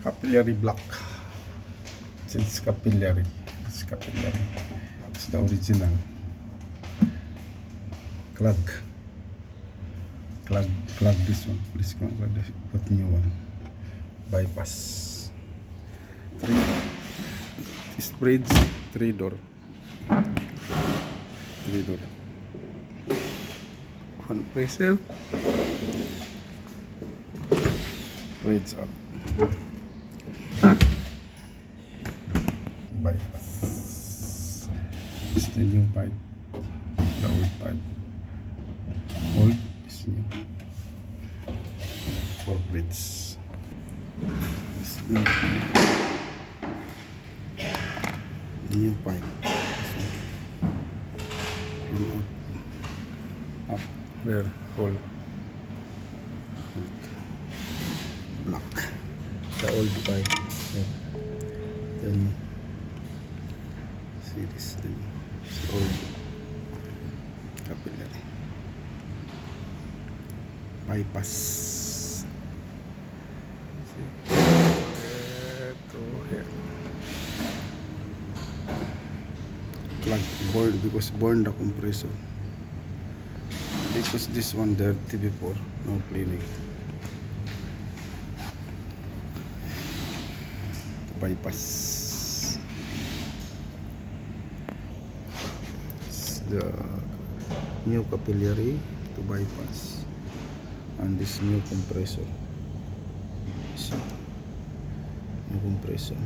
capillary block. It's capillary. It's capillary. It's the original. Clog this one. Please come put new one. Bypass. This bridge 3-door. 3-door. Compressor. Bridge up. Bypass. This is the new pipe. The old pipe. Old is new. For bridge. This new pipe. Up there, hole. Block. The old pipe. Then see this thing. It's old capillary. Bypass. See? To here. Plug burn because burn the compressor. Because this one dirty before, no cleaning. Bypass. It's the new capillary to bypass, and this new compressor. So, new compressor.